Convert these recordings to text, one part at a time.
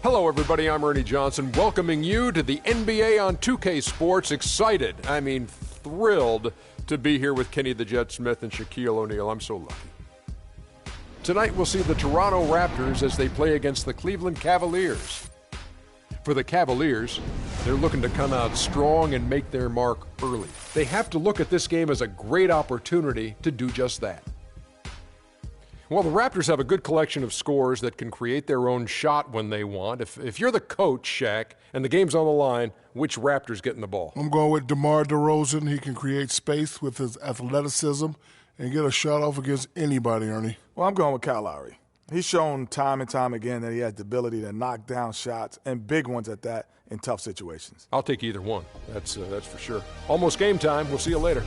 Hello, everybody. I'm Ernie Johnson, welcoming you to the NBA on 2K Sports. Excited, thrilled to be here with Kenny the Jet Smith and Shaquille O'Neal. I'm so lucky. Tonight, we'll see the Toronto Raptors as they play against the Cleveland Cavaliers. For the Cavaliers, they're looking to come out strong and make their mark early. They have to look at this game as a great opportunity to do just that. Well, the Raptors have a good collection of scorers that can create their own shot when they want. If you're the coach, Shaq, and the game's on the line, which Raptors getting the ball? I'm going with DeMar DeRozan. He can create space with his athleticism and get a shot off against anybody, Ernie. Well, I'm going with Kyle Lowry. He's shown time and time again that he has the ability to knock down shots, and big ones at that, in tough situations. I'll take either one. That's for sure. Almost game time. We'll see you later.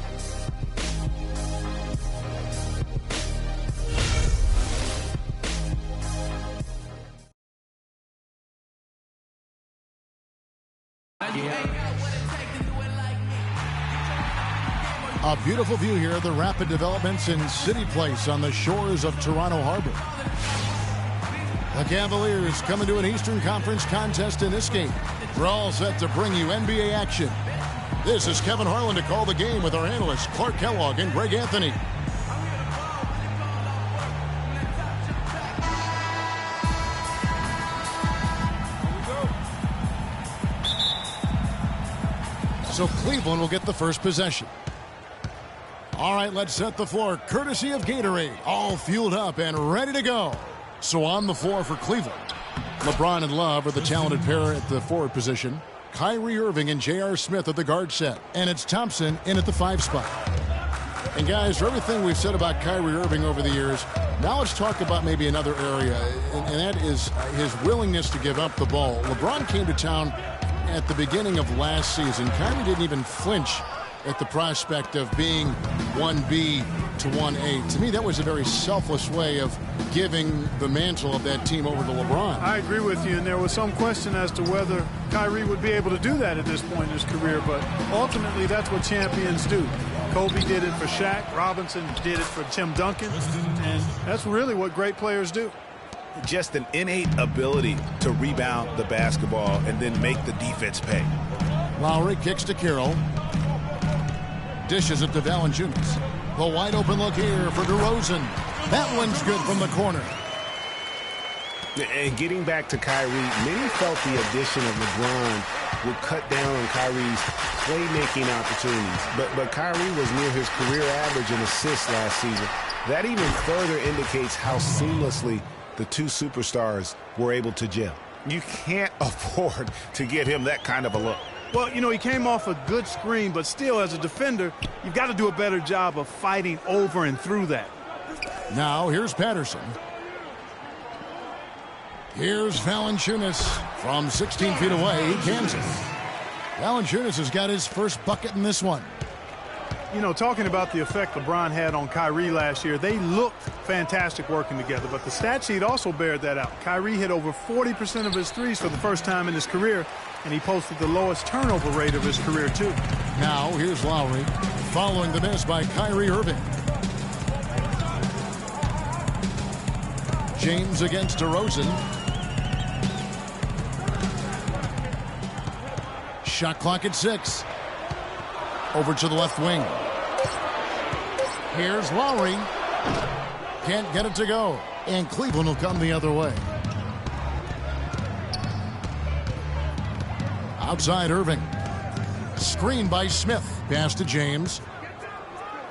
A beautiful view here of the rapid developments in City Place on the shores of Toronto Harbor. The Cavaliers coming to an Eastern Conference contest in this game. We're all set to bring you NBA action. This is Kevin Harlan to call the game with our analysts Clark Kellogg and Greg Anthony. So Cleveland will get the first possession. All right, let's set the floor. Courtesy of Gatorade. All fueled up and ready to go. So on the floor for Cleveland, LeBron and Love are the talented pair at the forward position. Kyrie Irving and J.R. Smith at the guard set. And it's Thompson in at the 5 spot. And guys, for everything we've said about Kyrie Irving over the years, now let's talk about maybe another area, and that is his willingness to give up the ball. LeBron came to town at the beginning of last season. Kyrie didn't even flinch at the prospect of being 1B to 1A. To me, that was a very selfless way of giving the mantle of that team over to LeBron. I agree with you, and there was some question as to whether Kyrie would be able to do that at this point in his career, but ultimately that's what champions do. Kobe did it for Shaq, Robinson did it for Tim Duncan, and that's really what great players do. Just an innate ability to rebound the basketball and then make the defense pay. Lowry kicks to Carroll. Dishes it to Valanciunas. The wide open look here for DeRozan. That one's good from the corner. And getting back to Kyrie, many felt the addition of LeBron would cut down on Kyrie's playmaking opportunities. But Kyrie was near his career average in assists last season. That even further indicates how seamlessly the two superstars were able to gel. You can't afford to give him that kind of a look. Well, you know, he came off a good screen, but still, as a defender, you've got to do a better job of fighting over and through that. Now, here's Patterson. Here's Valanciunas from 16 feet away. He cans it. Valanciunas has got his first bucket in this one. You know, talking about the effect LeBron had on Kyrie last year, they looked fantastic working together, but the stat sheet also bared that out. Kyrie hit over 40% of his threes for the first time in his career, and he posted the lowest turnover rate of his career, too. Now, here's Lowry, following the miss by Kyrie Irving. James against DeRozan. Shot clock at 6. Over to the left wing. Here's Lowry. Can't get it to go. And Cleveland will come the other way. Outside Irving. Screen by Smith. Pass to James.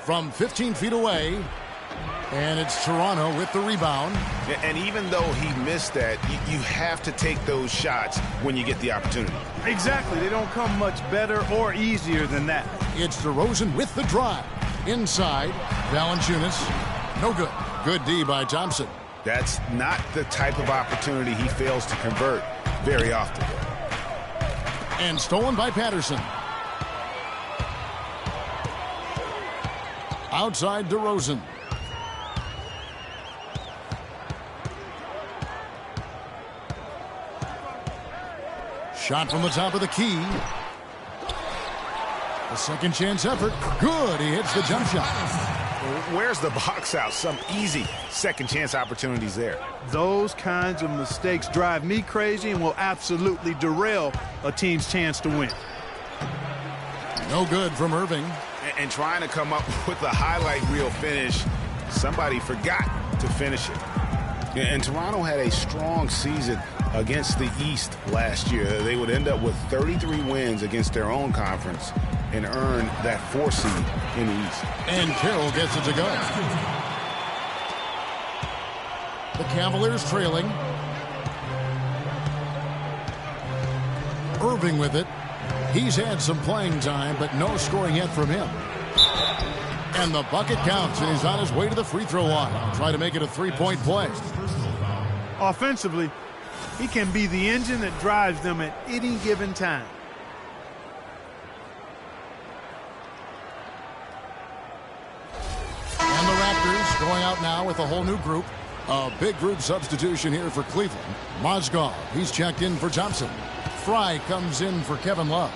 From 15 feet away. And it's Toronto with the rebound. And even though he missed that, you have to take those shots when you get the opportunity. Exactly. They don't come much better or easier than that. It's DeRozan with the drive. Inside, Valanciunas. No good. Good D by Thompson. That's not the type of opportunity he fails to convert very often. And stolen by Patterson. Outside DeRozan. Shot from the top of the key. A second chance effort. Good. He hits the jump shot. Where's the box out? Some easy second chance opportunities there. Those kinds of mistakes drive me crazy and will absolutely derail a team's chance to win. No good from Irving. And trying to come up with a highlight reel finish, somebody forgot to finish it. And Toronto had a strong season against the East last year. They would end up with 33 wins against their own conference and earn that 4 seed in the East. And Carroll gets it to go. The Cavaliers trailing. Irving with it. He's had some playing time, but no scoring yet from him. And the bucket counts, and he's on his way to the free throw line. Try to make it a 3-point play. Offensively, he can be the engine that drives them at any given time. And the Raptors going out now with a whole new group. A big group substitution here for Cleveland. Mozgov, he's checked in for Thompson. Fry comes in for Kevin Love.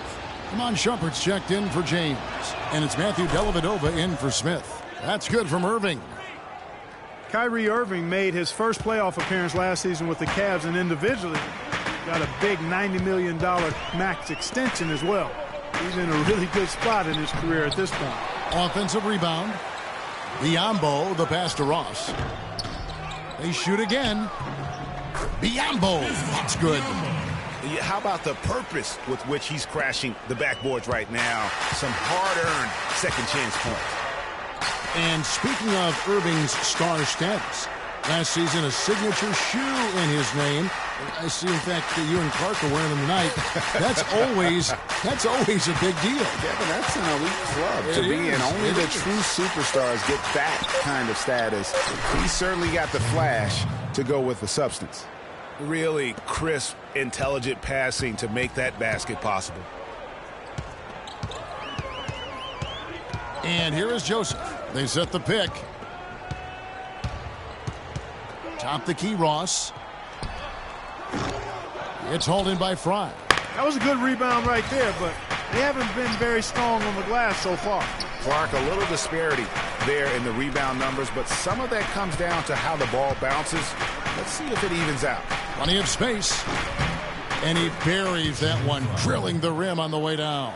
Iman Shumpert's checked in for James. And it's Matthew Dellavedova in for Smith. That's good from Irving. Kyrie Irving made his first playoff appearance last season with the Cavs, and individually got a big $90 million max extension as well. He's in a really good spot in his career at this point. Offensive rebound. Biyombo, the pass to Ross. They shoot again. Biyombo, that's good. How about the purpose with which he's crashing the backboards right now? Some hard-earned second chance points. And speaking of Irving's star status, last season a signature shoe in his name. I see, in fact, that you and Clark are wearing them tonight. That's always a big deal. Kevin, that's an elite club to be in. Only the true superstars get that kind of status. He certainly got the flash to go with the substance. Really crisp, intelligent passing to make that basket possible. And here is Joseph. They set the pick. Top the key, Ross. It's hauled in by Fry. That was a good rebound right there, but they haven't been very strong on the glass so far. Clark, a little disparity there in the rebound numbers, but some of that comes down to how the ball bounces. Let's see if it evens out. Plenty of space. And he buries that one, drilling the rim on the way down.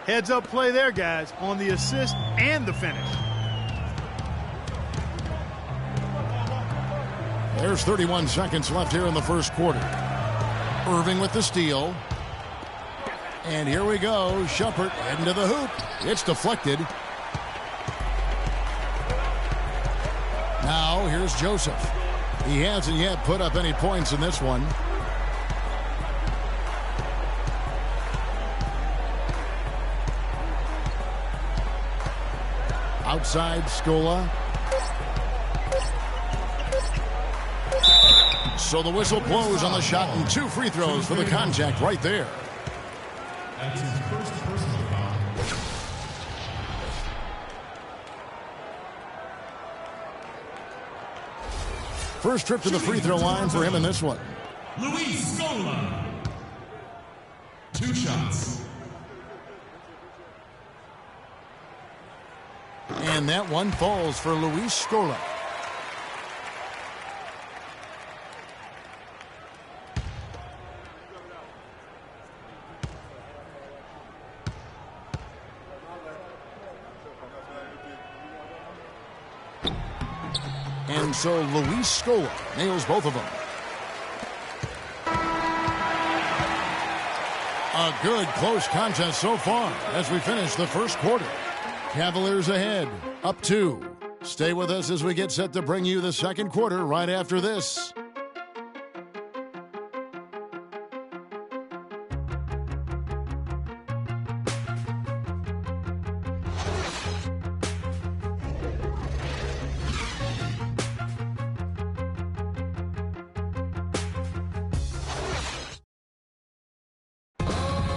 Heads up play there, guys, on the assist and the finish. There's 31 seconds left here in the first quarter. Irving with the steal. And here we go. Shumpert heading to the hoop. It's deflected. Now here's Joseph. He hasn't yet put up any points in this one. Outside Scola. So the whistle blows on the shot and 2 free throws for the contact right there. That's his first personal foul. First trip to the free throw line for him in this one. Luis Scola. 2 shots. And that one falls for Luis Scola. And so Luis Scola nails both of them. A good close contest so far as we finish the first quarter. Cavaliers ahead, up 2. Stay with us as we get set to bring you the second quarter right after this.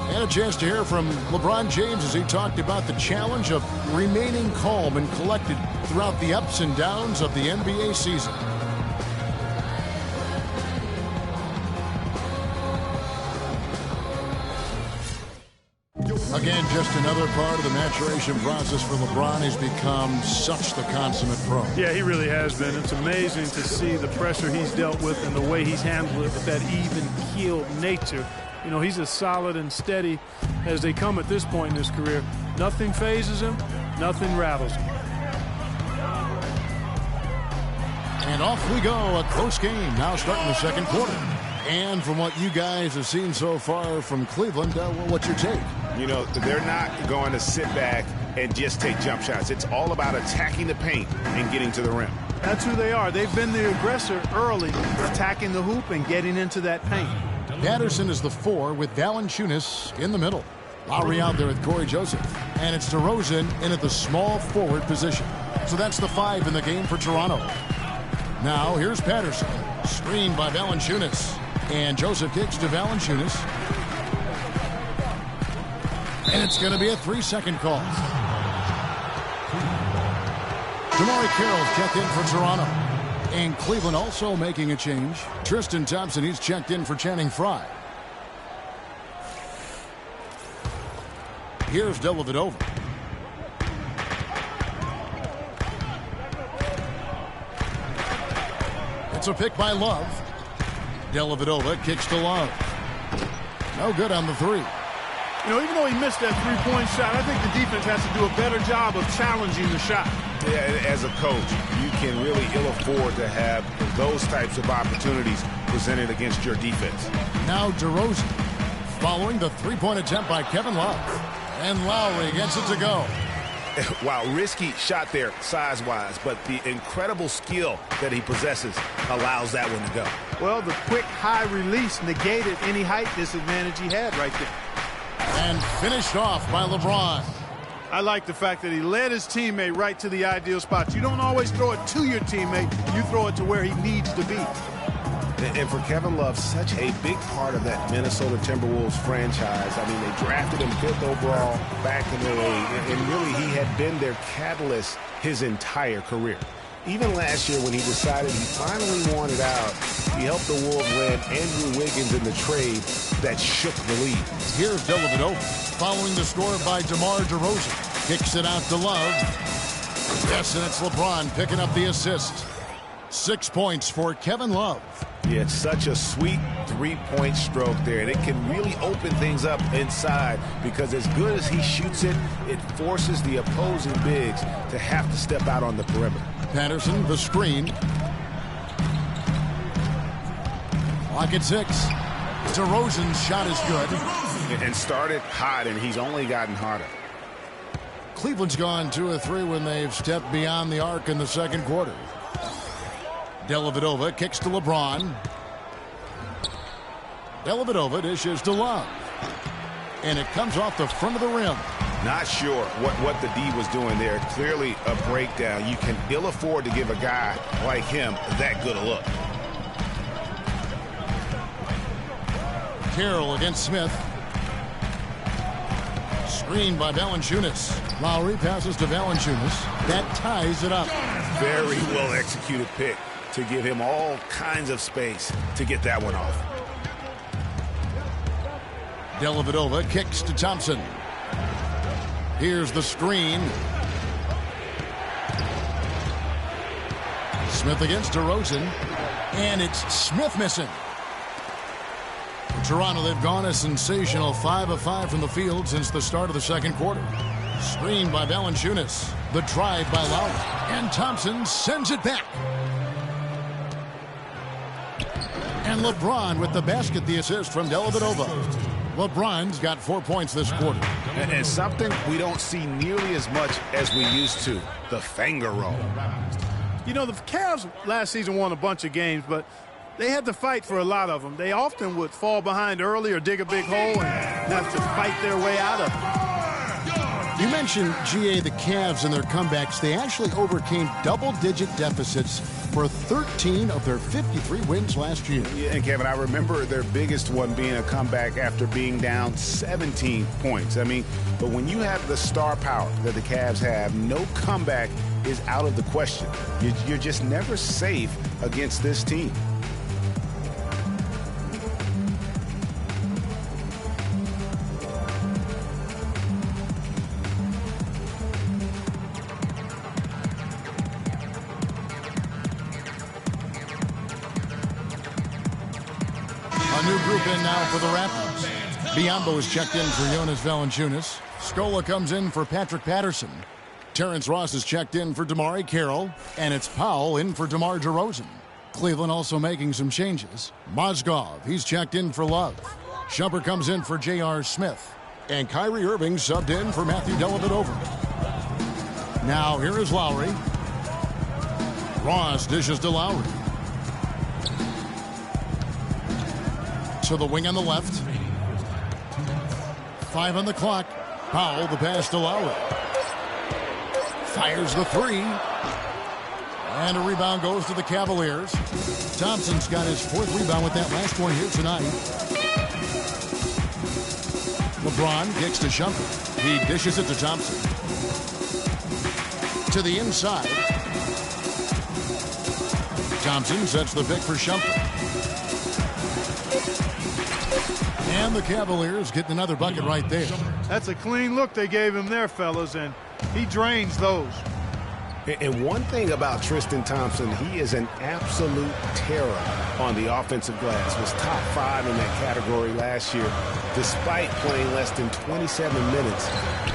And a chance to hear from LeBron James as he talked about the challenge of remaining calm and collected throughout the ups and downs of the NBA season. Again, just another part of the maturation process for LeBron. He's become such the consummate pro. Yeah, he really has been. It's amazing to see the pressure he's dealt with and the way he's handled it with that even-keeled nature. You know, he's as solid and steady as they come at this point in his career. Nothing phases him, nothing rattles him. And off we go, a close game now starting the second quarter. And from what you guys have seen so far from Cleveland, what's your take? You know, they're not going to sit back and just take jump shots. It's all about attacking the paint and getting to the rim. That's who they are. They've been the aggressor early, attacking the hoop and getting into that paint. Patterson is the 4 with Valanciunas in the middle. Lowry out there with Corey Joseph. And it's DeRozan in at the small forward position. So that's the 5 in the game for Toronto. Now here's Patterson. Screened by Valanciunas. And Joseph kicks to Valanciunas. And it's going to be a 3-second call. DeMar Carroll's checked in for Toronto. And Cleveland also making a change. Tristan Thompson, he's checked in for Channing Frye. Here's Dellavedova. It's a pick by Love. Dellavedova kicks to Love. No good on the 3. You know, even though he missed that three-point shot, I think the defense has to do a better job of challenging the shot. Yeah, as a coach, you can really ill afford to have those types of opportunities presented against your defense. Now DeRozan following the three-point attempt by Kevin Love. And Lowry gets it to go. Wow, risky shot there size-wise, but the incredible skill that he possesses allows that one to go. Well, the quick high release negated any height disadvantage he had right there. And finished off by LeBron. I like the fact that he led his teammate right to the ideal spot. You don't always throw it to your teammate. You throw it to where he needs to be. And for Kevin Love, such a big part of that Minnesota Timberwolves franchise. I mean, they drafted him 5th overall back in the day, and really he had been their catalyst his entire career. Even last year when he decided he finally wanted out, he helped the Wolves land Andrew Wiggins in the trade that shook the league. Here's Dellavedova following the score by DeMar DeRozan. Kicks it out to Love. Yes, and it's LeBron picking up the assist. 6 points for Kevin Love. Yeah, it's such a sweet three-point stroke there, and it can really open things up inside because as good as he shoots it, it forces the opposing bigs to have to step out on the perimeter. Patterson, the screen. Clock at 6. DeRozan's shot is good. And started hot, and he's only gotten hotter. Cleveland's gone 2 of 3 when they've stepped beyond the arc in the second quarter. Dellavedova kicks to LeBron. Dellavedova dishes to Love. And it comes off the front of the rim. Not sure what the D was doing there. Clearly a breakdown. You can ill afford to give a guy like him that good a look. Carroll against Smith. Screened by Valanciunas. Lowry passes to Valanciunas. That ties it up. Very well executed pick to give him all kinds of space to get that one off. Dellavedova kicks to Thompson. Here's the screen. Smith against DeRozan. And it's Smith missing. For Toronto, they've gone a sensational 5 of 5 from the field since the start of the second quarter. Screened by Valanciunas. The drive by Lowry. And Thompson sends it back. And LeBron with the basket, the assist from Dellavedova. LeBron's got 4 points this quarter. And something we don't see nearly as much as we used to, the finger roll. You know, the Cavs last season won a bunch of games, but they had to fight for a lot of them. They often would fall behind early or dig a big hole and have to fight their way out of it. You mentioned, GA, the Cavs and their comebacks. They actually overcame double-digit deficits for 13 of their 53 wins last year. Yeah, and Kevin, I remember their biggest one being a comeback after being down 17 points. I mean, but when you have the star power that the Cavs have, no comeback is out of the question. You're just never safe against this team. group in now for the Raptors. Biyombo is checked in for Jonas Valanciunas. Scola comes in for Patrick Patterson. Terrence Ross is checked in for DeMar Carroll. And it's Powell in for DeMar DeRozan. Cleveland also making some changes. Mozgov, he's checked in for Love. Shumpert comes in for J.R. Smith. And Kyrie Irving subbed in for Matthew Dellavedova. Now here is Lowry. Ross dishes to Lowry. To the wing on the left. 5 on the clock. Powell, the pass to Lowry. Fires the 3. And a rebound goes to the Cavaliers. Thompson's got his 4th rebound with that last one here tonight. LeBron kicks to Shumpert. He dishes it to Thompson. To the inside. Thompson sets the pick for Shumpert. And the Cavaliers get another bucket right there. That's a clean look they gave him there, fellas, and he drains those. And one thing about Tristan Thompson, he is an absolute terror on the offensive glass. Was top 5 in that category last year, despite playing less than 27 minutes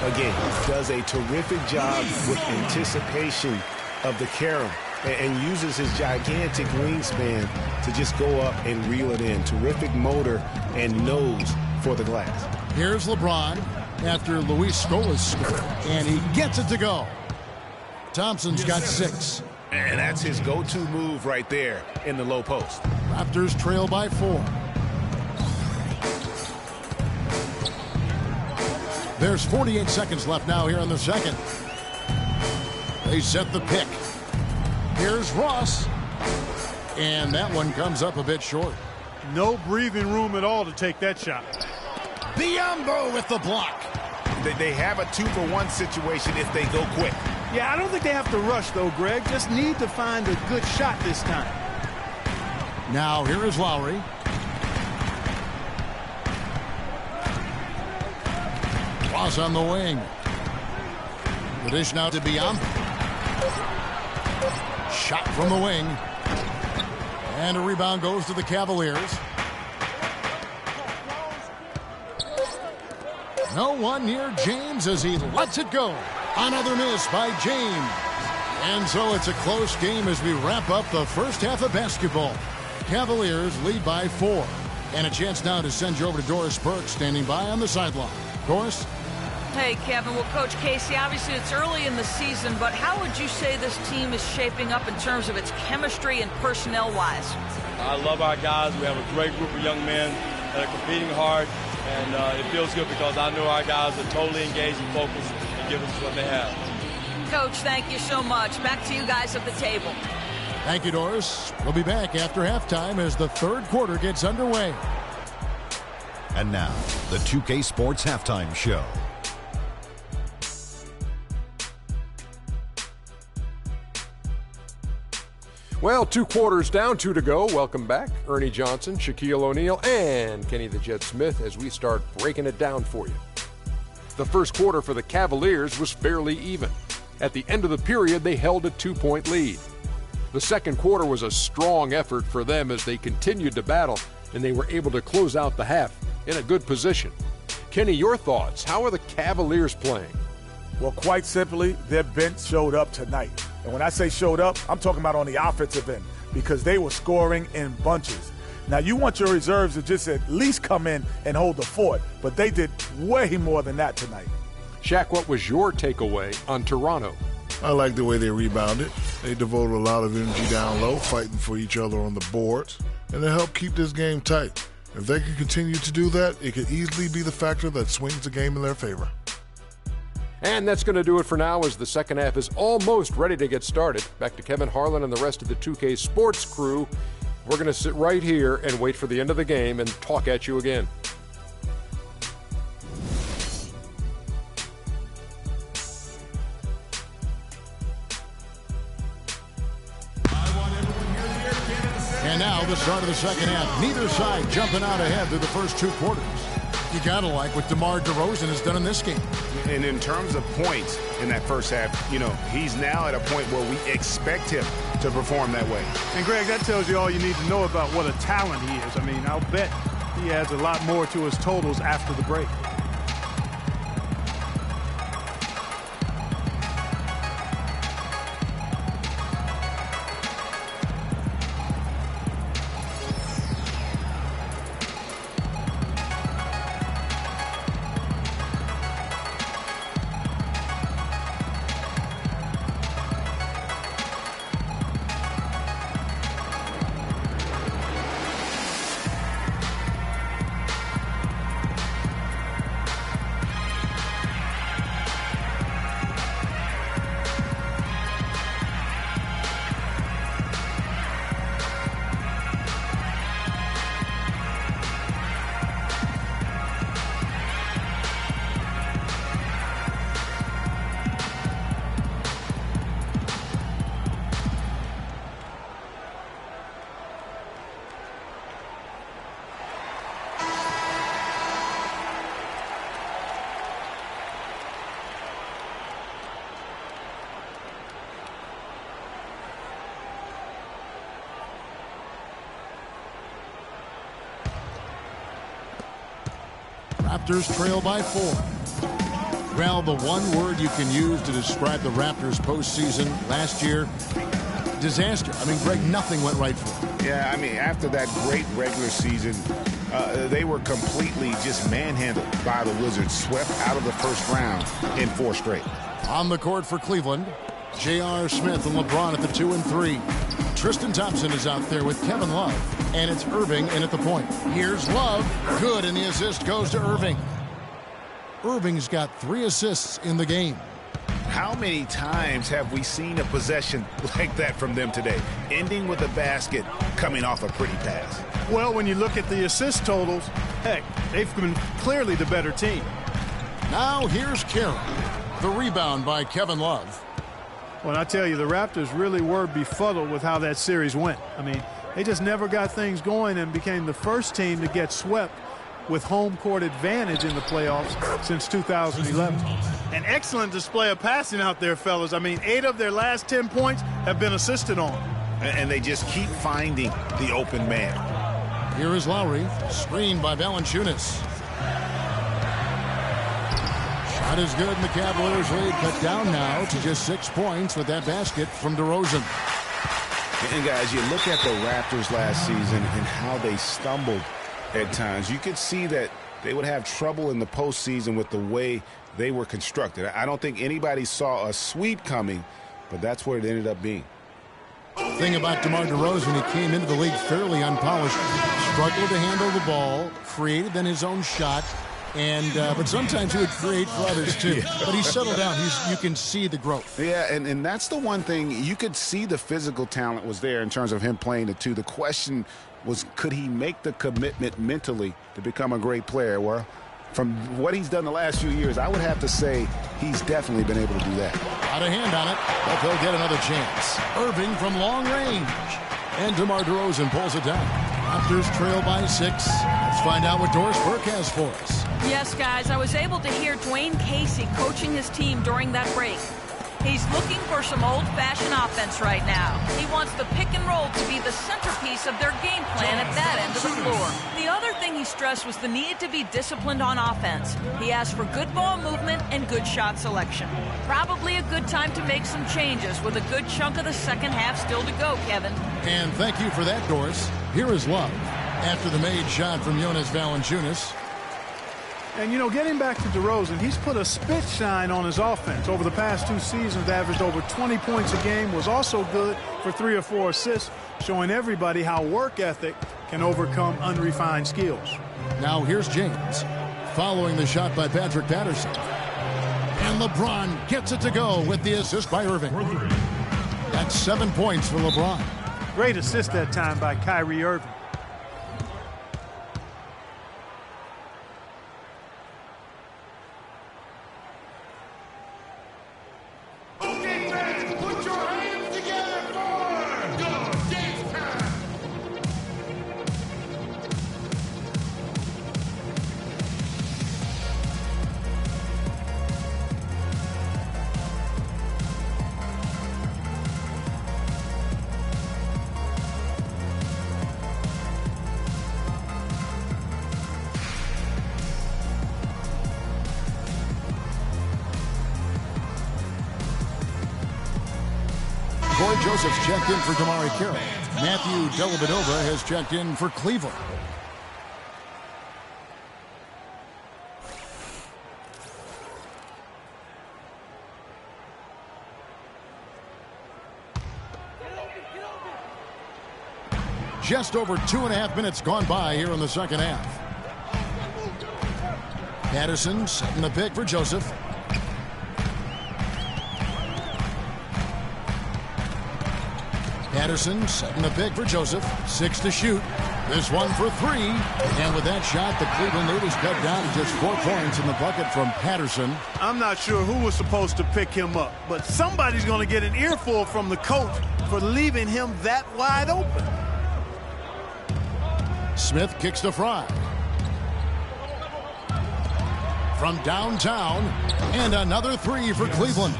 a game. Does a terrific job with anticipation of the carom and uses his gigantic wingspan to just go up and reel it in. Terrific motor and nose for the glass. Here's LeBron after Luis Scola scored, and he gets it to go. Thompson's got 6. And that's his go-to move right there in the low post. Raptors trail by 4. There's 48 seconds left now here in the second. They set the pick. Here's Ross. And that one comes up a bit short. No breathing room at all to take that shot. Biyombo with the block. They have a 2-for-1 situation if they go quick. Yeah, I don't think they have to rush, though, Greg. Just need to find a good shot this time. Now, here is Lowry. Ross on the wing. The dish now to Biyombo. Shot from the wing. And a rebound goes to the Cavaliers. No one near James as he lets it go. Another miss by James. And so it's a close game as we wrap up the first half of basketball. Cavaliers lead by 4. And a chance now to send you over to Doris Burke standing by on the sideline. Doris? Hey, Kevin. Well, Coach Casey, obviously it's early in the season, but how would you say this team is shaping up in terms of its chemistry and personnel-wise? I love our guys. We have a great group of young men that are competing hard, and it feels good because I know our guys are totally engaged and focused and give us what they have. Coach, thank you so much. Back to you guys at the table. Thank you, Doris. We'll be back after halftime as the third quarter gets underway. And now, the 2K Sports Halftime Show. Well, 2 quarters down, 2 to go. Welcome back, Ernie Johnson, Shaquille O'Neal, and Kenny the Jet Smith as we start breaking it down for you. The first quarter for the Cavaliers was fairly even. At the end of the period, they held a 2-point lead. The second quarter was a strong effort for them as they continued to battle, and they were able to close out the half in a good position. Kenny, your thoughts? How are the Cavaliers playing? Well, quite simply, their bench showed up tonight. And when I say showed up, I'm talking about on the offensive end because they were scoring in bunches. Now, you want your reserves to just at least come in and hold the fort, but they did way more than that tonight. Shaq, what was your takeaway on Toronto? I like the way they rebounded. They devoted a lot of energy down low, fighting for each other on the boards, and they helped keep this game tight. If they can continue to do that, it could easily be the factor that swings the game in their favor. And that's going to do it for now as the second half is almost ready to get started. Back to Kevin Harlan and the rest of the 2K Sports crew. We're going to sit right here and wait for the end of the game and talk at you again. And now the start of the second half. Neither side jumping out ahead through the first 2 quarters. You gotta like what DeMar DeRozan has done in this game. And in terms of points in that first half, he's now at a point where we expect him to perform that way. And, Greg, that tells you all you need to know about what a talent he is. I mean, I'll bet, he adds a lot more to his totals after the break. Raptors trail by 4. Well, the one word you can use to describe the Raptors postseason last year, disaster. I mean, Greg, nothing went right for them. Yeah, I mean, after that great regular season, they were completely just manhandled by the Wizards, swept out of the first round in 4 straight. On the court for Cleveland, J.R. Smith and LeBron at the 2 and 3. Tristan Thompson is out there with Kevin Love, and it's Irving in at the point. Here's Love. Good, and the assist goes to Irving. Irving's got 3 assists in the game. How many times have we seen a possession like that from them today, ending with a basket coming off a pretty pass? Well, when you look at the assist totals, heck, they've been clearly the better team. Now here's Carroll. The rebound by Kevin Love. Well, I tell you, the Raptors really were befuddled with how that series went. I mean, they just never got things going and became the first team to get swept with home court advantage in the playoffs since 2011. An excellent display of passing out there, fellas. I mean, 8 of their last 10 points have been assisted on. And they just keep finding the open man. Here is Lowry, screened by Valanciunas. Shot is good, and the Cavaliers lead cut down now to just 6 points with that basket from DeRozan. And guys, you look at the Raptors last season and how they stumbled at times. You could see that they would have trouble in the postseason with the way they were constructed. I don't think anybody saw a sweep coming, but that's what it ended up being. Thing about DeMar DeRozan, he came into the league fairly unpolished, struggled to handle the ball, created then his own shot, and but sometimes he would create for others too. Yeah. But he settled down. You can see the growth. Yeah, and that's the one thing. You could see the physical talent was there in terms of him playing the 2. The question was, could he make the commitment mentally to become a great player? Well, from what he's done the last few years, I would have to say he's definitely been able to do that. Got a hand on it, but they'll get another chance. Irving from long range. And DeMar DeRozan pulls it down. Raptors trail by 6. Let's find out what Doris Burke has for us. Yes, guys, I was able to hear Dwayne Casey coaching his team during that break. He's looking for some old-fashioned offense right now. He wants the pick and roll to be the centerpiece of their game plan at that end of the floor. The other thing he stressed was the need to be disciplined on offense. He asked for good ball movement and good shot selection. Probably a good time to make some changes with a good chunk of the second half still to go, Kevin. And thank you for that, Doris. Here is Love after the made shot from Jonas Valanciunas. And, you know, getting back to DeRozan, he's put a spit shine on his offense. Over the past 2 seasons, averaged over 20 points a game, was also good for 3 or 4 assists, showing everybody how work ethic can overcome unrefined skills. Now here's James, following the shot by Patrick Patterson. And LeBron gets it to go with the assist by Irving. That's 7 points for LeBron. Great assist that time by Kyrie Irving. Corey Joseph's checked in for Damari Carroll. Matthew Dellavedova has checked in for Cleveland. Just over 2.5 minutes gone by here in the second half. Patterson setting the pick for Joseph. Patterson setting the pick for Joseph. 6 to shoot. This one for 3. And with that shot, the Cleveland lead is cut down to just 4 points in the bucket from Patterson. I'm not sure who was supposed to pick him up, but somebody's going to get an earful from the coach for leaving him that wide open. Smith kicks to Fry. From downtown, and another 3 for Cleveland.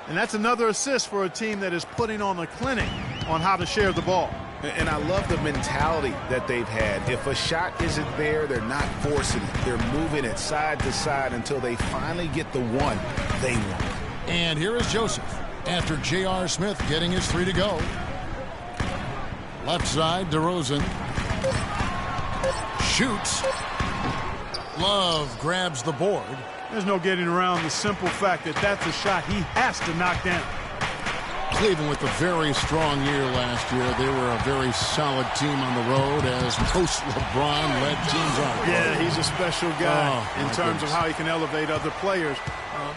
And that's another assist for a team that is putting on a clinic on how to share the ball. And I love the mentality that they've had. If a shot isn't there, they're not forcing it. They're moving it side to side until they finally get the one they want. And here is Joseph after J.R. Smith getting his 3 to go. Left side, DeRozan. Shoots. Love grabs the board. There's no getting around the simple fact that that's a shot he has to knock down. Cleveland with a very strong year last year. They were a very solid team on the road, as most LeBron-led teams are. Yeah, he's a special guy in terms of how he can elevate other players.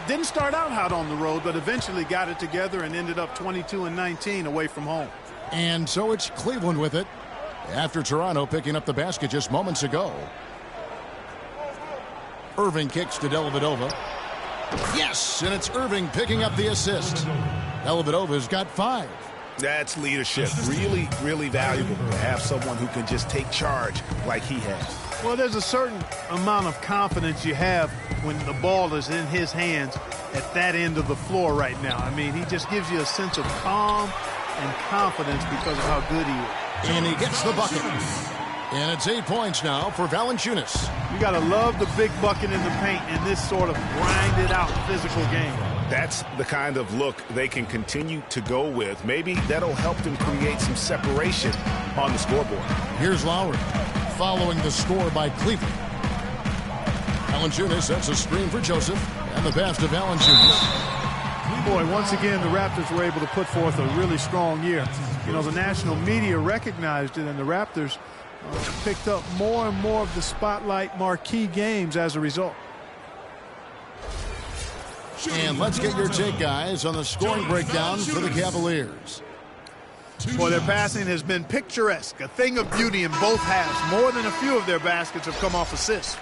Didn't start out hot on the road, but eventually got it together and ended up 22-19 away from home. And so it's Cleveland with it after Toronto picking up the basket just moments ago. Irving kicks to Dellavedova. Yes, and it's Irving picking up the assist. Dellavedova's got 5. That's leadership. Really, really valuable to have someone who can just take charge like he has. Well, there's a certain amount of confidence you have when the ball is in his hands at that end of the floor right now. I mean, he just gives you a sense of calm and confidence because of how good he is. And he gets the bucket. And it's 8 points now for Valanciunas. You got to love the big bucket in the paint in this sort of grinded-out physical game. That's the kind of look they can continue to go with. Maybe that'll help them create some separation on the scoreboard. Here's Lowry following the score by Cleveland. Valanciunas sets a screen for Joseph, and the pass to Valanciunas. Boy, once again, the Raptors were able to put forth a really strong year. You know, the national media recognized it, and the Raptors picked up more and more of the spotlight marquee games as a result. And let's get your take, guys, on the scoring breakdown for the Cavaliers. Boy, their passing has been picturesque, a thing of beauty in both halves. More than a few of their baskets have come off assists.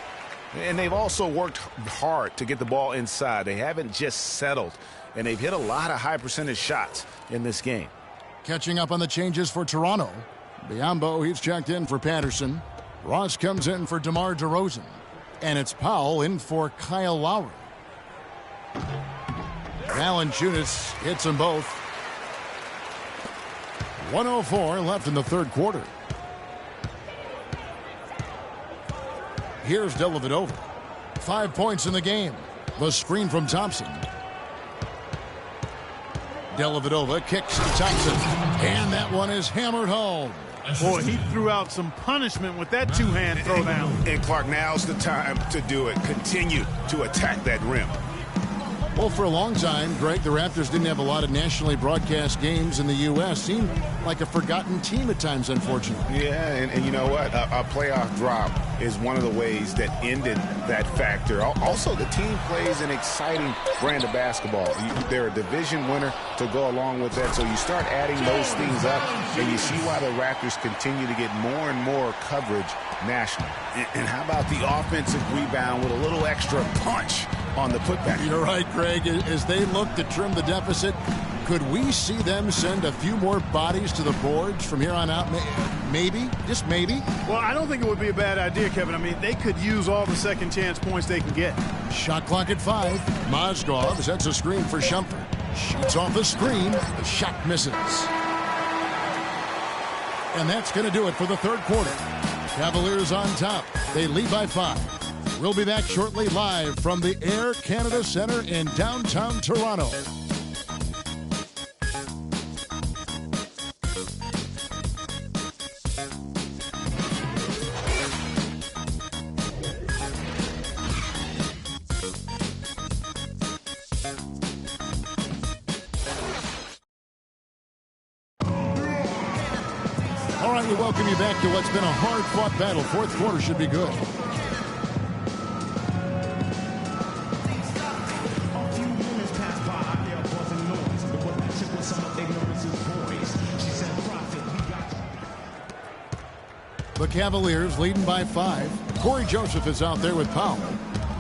And they've also worked hard to get the ball inside. They haven't just settled, and they've hit a lot of high percentage shots in this game. Catching up on the changes for Toronto. Biyombo, he's checked in for Patterson. Ross comes in for DeMar DeRozan. And it's Powell in for Kyle Lowry. Valanciunas hits them both. 1:04 left in the third quarter. Here's Dellavedova. 5 points in the game. The screen from Thompson. Dellavedova kicks to Thompson. And that one is hammered home. Boy, he threw out some punishment with that two-hand throwdown. And Clark, now's the time to do it. Continue to attack that rim. Well, for a long time, Greg, the Raptors didn't have a lot of nationally broadcast games in the U.S. Seemed like a forgotten team at times, unfortunately. Yeah, and you know what? A playoff drop is one of the ways that ended that factor. Also, the team plays an exciting brand of basketball. They're a division winner to go along with that, so you start adding those things up, and you see why the Raptors continue to get more and more coverage nationally. And how about the offensive rebound with a little extra punch on the putback? You're right, Greg. As they look to trim the deficit, could we see them send a few more bodies to the boards from here on out? Maybe, just maybe. Well, I don't think it would be a bad idea, Kevin. I mean, they could use all the second chance points they can get. Shot clock at 5. Mozgov sets a screen for Shumpert. Shoots off the screen. The shot misses. And that's going to do it for the third quarter. Cavaliers on top. They lead by 5. We'll be back shortly live from the Air Canada Centre in downtown Toronto. right, we welcome you back to what's been a hard-fought battle. Fourth quarter should be good. The Cavaliers leading by 5. Corey Joseph is out there with Powell.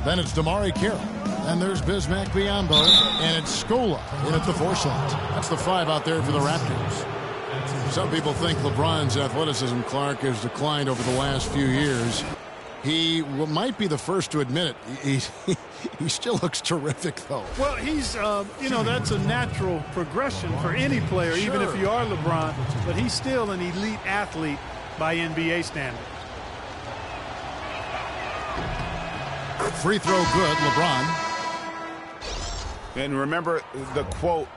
Then it's Damari Carroll. And there's Bismack Biyombo. And it's Scola in at the 4 slot. That's the 5 out there for the Raptors. Some people think LeBron's athleticism, Clark, has declined over the last few years. He might be the first to admit it. He still looks terrific, though. Well, he's, that's a natural progression for any player, Sure. even if you are LeBron. But he's still an elite athlete by NBA standards. Free throw good, LeBron. And remember the quote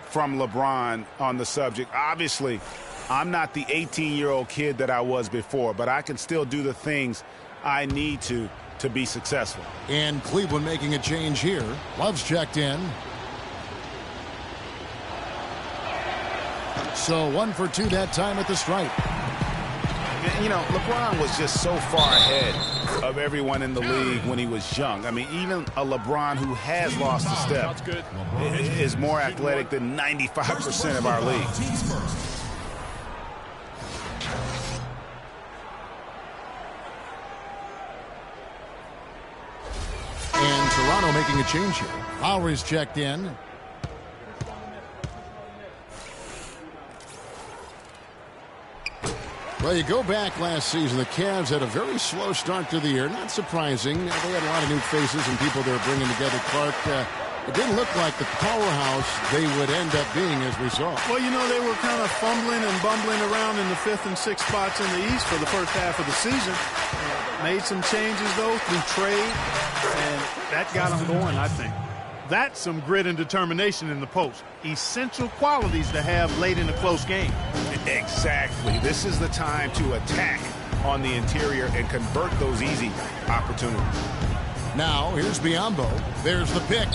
from LeBron on the subject. Obviously, I'm not the 18-year-old kid that I was before, but I can still do the things I need to be successful. And Cleveland making a change here. Love's checked in. So 1 for 2 that time at the stripe. You know, LeBron was just so far ahead of everyone in the league when he was young. I mean, even a LeBron who has lost a step is more athletic than 95% of our league. And Toronto making a change here. Lowry's checked in. Well, you go back last season, the Cavs had a very slow start to the year. Not surprising. They had a lot of new faces and people they were bringing together. Clark, it didn't look like the powerhouse they would end up being as we saw. Well, they were kind of fumbling and bumbling around in the 5th and 6th spots in the East for the first half of the season. Made some changes, though, through trade, and that got them going, I think. That's some grit and determination in the post. Essential qualities to have late in a close game. Exactly. This is the time to attack on the interior and convert those easy opportunities. Now, here's Biyombo. There's the pick.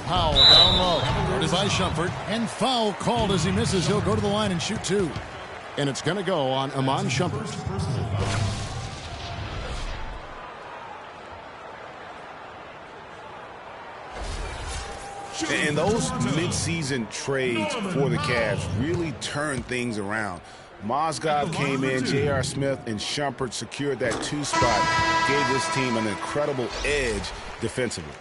Powell down low. Guarded by Shumpert. And foul called as he misses. He'll go to the line and shoot 2. And it's going to go on Iman Shumpert. And those mid-season trades for the Cavs really turned things around. Mozgov came in, J.R. Smith and Shumpert secured that 2 spot, gave this team an incredible edge defensively.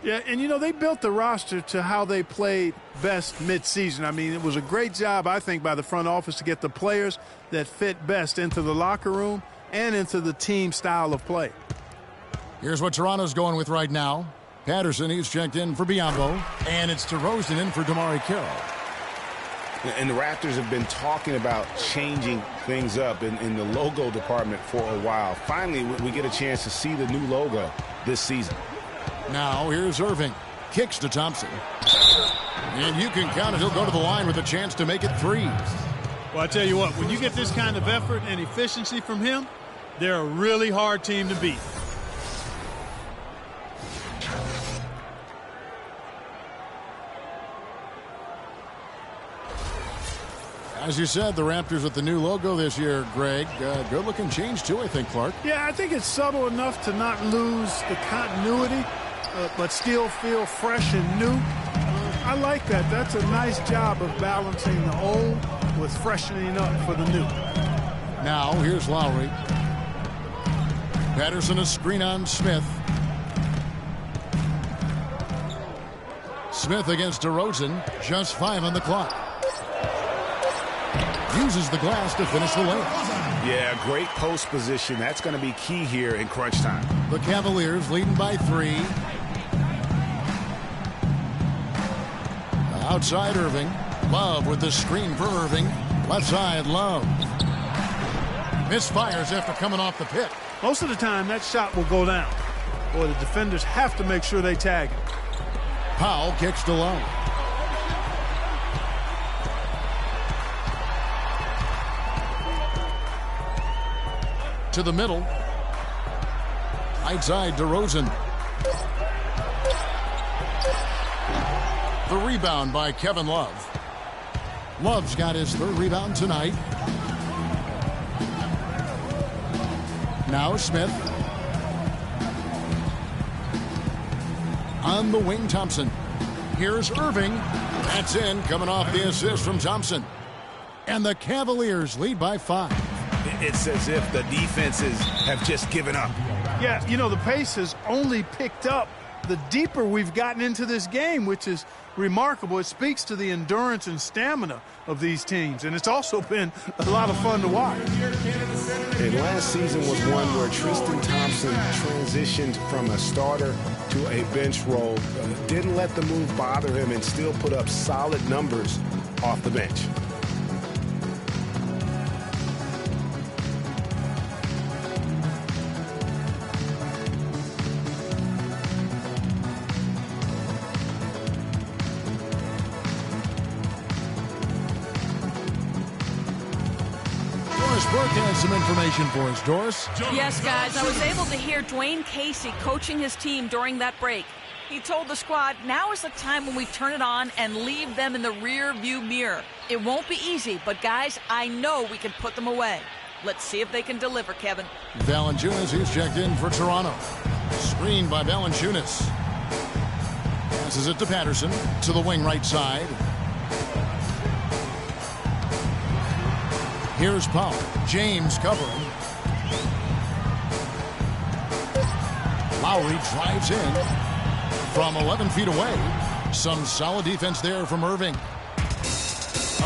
Yeah, and they built the roster to how they played best mid-season. I mean, it was a great job, I think, by the front office to get the players that fit best into the locker room and into the team style of play. Here's what Toronto's going with right now. Patterson, he's checked in for Biyombo. And it's DeRozan in for Damari Carroll. And the Raptors have been talking about changing things up in the logo department for a while. Finally, we get a chance to see the new logo this season. Now, here's Irving. Kicks to Thompson. And you can count it. He'll go to the line with a chance to make it 3. Well, I tell you what, when you get this kind of effort and efficiency from him, they're a really hard team to beat. As you said, the Raptors with the new logo this year, Greg. Good-looking change, too, I think, Clark. Yeah, I think it's subtle enough to not lose the continuity, but still feel fresh and new. I like that. That's a nice job of balancing the old with freshening up for the new. Now, here's Lowry. Patterson a screen on Smith. Smith against DeRozan. Just 5 on the clock. Uses the glass to finish the lane. Yeah, great post position. That's going to be key here in crunch time. The Cavaliers leading by 3. Outside Irving. Love with the screen for Irving. Left side, Love. Misfires after coming off the pick. Most of the time, that shot will go down. Boy, the defenders have to make sure they tag him. Powell kicks to Love. To the middle. Outside DeRozan. The rebound by Kevin Love. Love's got his third rebound tonight. Now Smith. On the wing, Thompson. Here's Irving. That's in, coming off the assist from Thompson. And the Cavaliers lead by 5. It's as if the defenses have just given up. Yeah, you know, the pace has only picked up the deeper we've gotten into this game, which is remarkable. It speaks to the endurance and stamina of these teams, and it's also been a lot of fun to watch. And last season was one where Tristan Thompson transitioned from a starter to a bench role, didn't let the move bother him, and still put up solid numbers off the bench. Burke has some information for us. Doris? Yes, guys, I was able to hear Dwayne Casey coaching his team during that break. He told the squad, now is the time when we turn it on and leave them in the rear view mirror. It won't be easy, but guys, I know we can put them away. Let's see if they can deliver, Kevin. Valanciunas, he's checked in for Toronto. Screened by Valanciunas. Passes it to Patterson to the wing right side. Here's Powell. James covering. Lowry drives in from 11 feet away. Some solid defense there from Irving.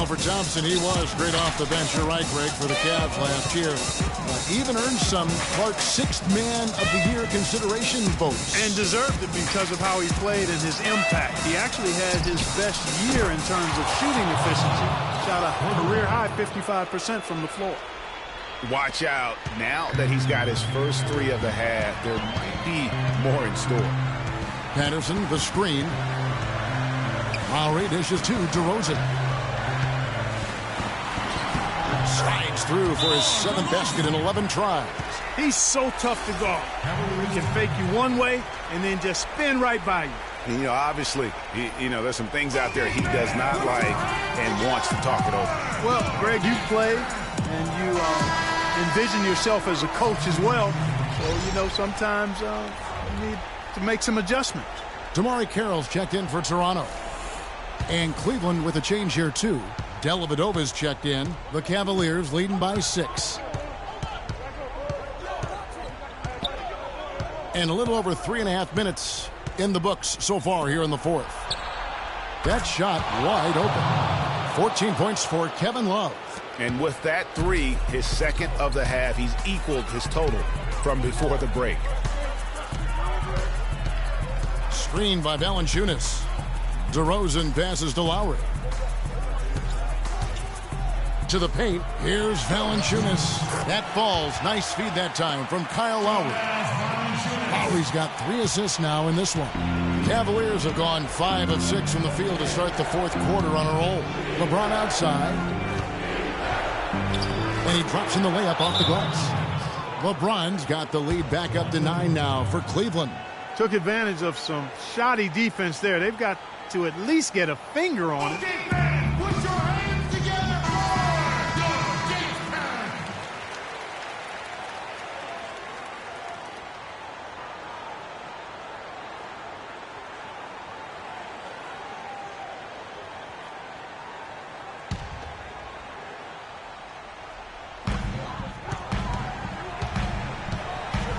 For Thompson, he was great off the bench. You're right, Greg, for the Cavs last year. Even earned some Clark's Sixth Man of the Year consideration votes. And deserved it because of how he played and his impact. He actually had his best year in terms of shooting efficiency. Shot a career-high 55% from the floor. Watch out. Now that he's got his first 3 of the half, there might be more in store. Patterson, the screen. Lowry dishes to DeRozan. Slides through for his 7th basket in 11 tries. He's so tough to guard. He can fake you one way and then just spin right by you. And, you know, obviously, there's some things out there he does not like and wants to talk it over. Well, Greg, you played and you envision yourself as a coach as well. So, sometimes you need to make some adjustments. Damari Carroll's checked in for Toronto. And Cleveland with a change here, too. Dellavedova's checked in. The Cavaliers leading by 6. And a little over 3.5 minutes in the books so far here in the 4th. That shot wide open. 14 points for Kevin Love. And with that 3, his 2nd of the half, he's equaled his total from before the break. Screened by Valanciunas. DeRozan passes to Lowry. To the paint. Here's Valanciunas. That falls. Nice feed that time from Kyle Lowry. Lowry's got 3 assists now in this one. Cavaliers have gone 5 of 6 from the field to start the 4th quarter on a roll. LeBron outside. And he drops in the layup off the glass. LeBron's got the lead back up to 9 now for Cleveland. Took advantage of some shoddy defense there. They've got to at least get a finger on it.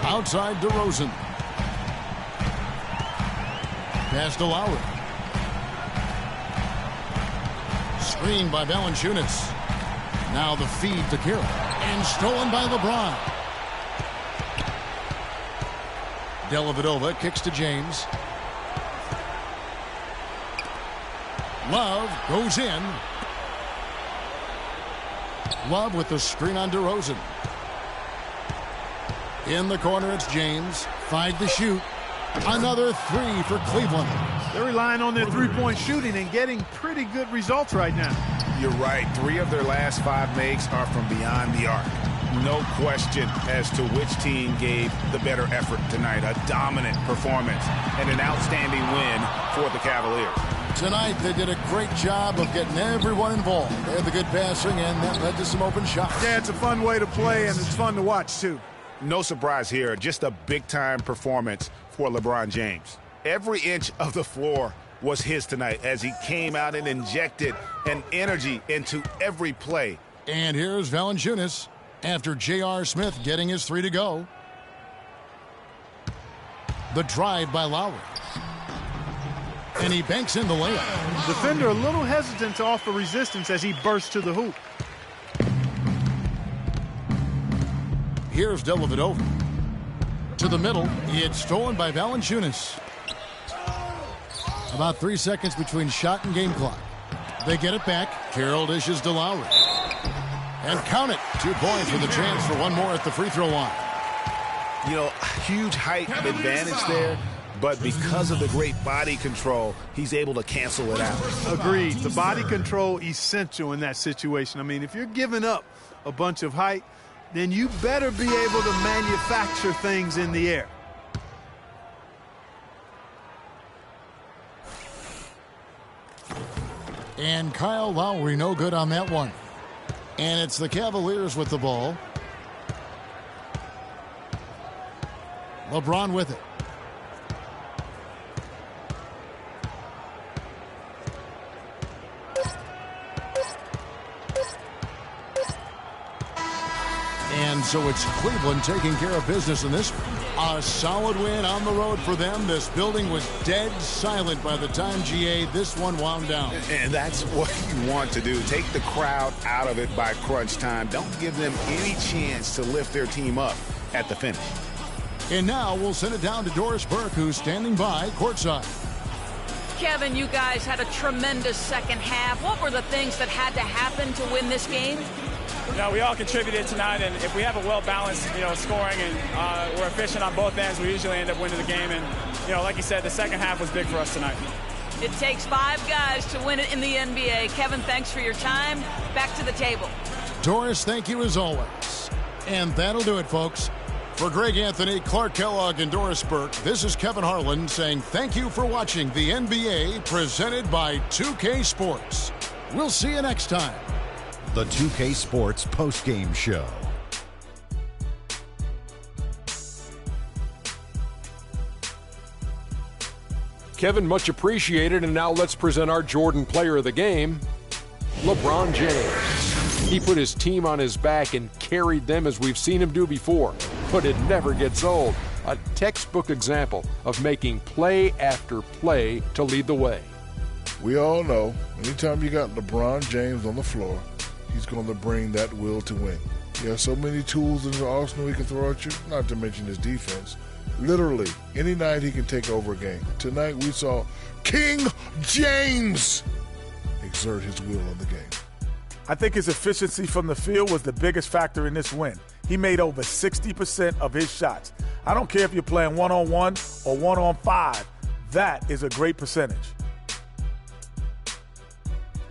Outside DeRozan. Pass to Lowry. Screened by Valanciunas. Now the feed to Carroll. And stolen by LeBron. Dellavedova kicks to James. Love goes in. Love with the screen on DeRozan. In the corner, it's James. 5 to shoot. Another 3 for Cleveland. They're relying on their three-point shooting and getting pretty good results right now. You're right. 3 of their last 5 makes are from beyond the arc. No question as to which team gave the better effort tonight. A dominant performance and an outstanding win for the Cavaliers. Tonight, they did a great job of getting everyone involved. They had the good passing, and that led to some open shots. Yeah, it's a fun way to play, and it's fun to watch, too. No surprise here, just a big-time performance for LeBron James. Every inch of the floor was his tonight as he came out and injected an energy into every play. And here's Valanciunas after J.R. Smith getting his 3 to go. The drive by Lowry. And he banks in the layup. Defender a little hesitant to offer resistance as he bursts to the hoop. Here's Dellavedova. To the middle. It's stolen by Valanciunas. About 3 seconds between shot and game clock. They get it back. Carroll dishes to Lowry. And count it. 2 points with a chance for one more at the free throw line. You know, huge height advantage there. But because of the great body control, he's able to cancel it out. Agreed. The body control essential in that situation. I mean, if you're giving up a bunch of height, then you better be able to manufacture things in the air. And Kyle Lowry no good on that one. And it's the Cavaliers with the ball. LeBron with it. And so it's Cleveland taking care of business in this one. A solid win on the road for them. This building was dead silent by the time, GA, this one wound down. And that's what you want to do. Take the crowd out of it by crunch time. Don't give them any chance to lift their team up at the finish. And now we'll send it down to Doris Burke, who's standing by courtside. Kevin, you guys had a tremendous second half. What were the things that had to happen to win this game? You know, we all contributed tonight, and if we have a well-balanced, scoring and we're efficient on both ends, we usually end up winning the game. And, like you said, the second half was big for us tonight. It takes 5 guys to win it in the NBA. Kevin, thanks for your time. Back to the table. Doris, thank you as always. And that'll do it, folks. For Greg Anthony, Clark Kellogg, and Doris Burke, this is Kevin Harlan saying thank you for watching the NBA presented by 2K Sports. We'll see you next time. The 2K Sports postgame show. Kevin, much appreciated. And now let's present our Jordan player of the game, LeBron James. He put his team on his back and carried them as we've seen him do before. But it never gets old. A textbook example of making play after play to lead the way. We all know, anytime you got LeBron James on the floor, he's going to bring that will to win. He has so many tools in the arsenal he can throw at you, not to mention his defense. Literally, any night he can take over a game. Tonight we saw King James exert his will on the game. I think his efficiency from the field was the biggest factor in this win. He made over 60% of his shots. I don't care if you're playing 1-on-1 or 1-on-5. That is a great percentage.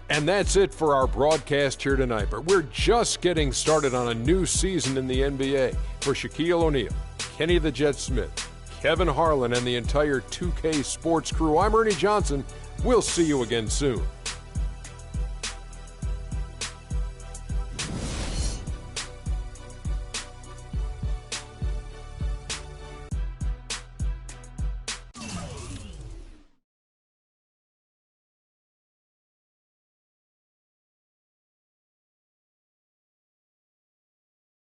And that's it for our broadcast here tonight. But we're just getting started on a new season in the NBA. For Shaquille O'Neal, Kenny the Jet Smith, Kevin Harlan, and the entire 2K Sports crew, I'm Ernie Johnson. We'll see you again soon.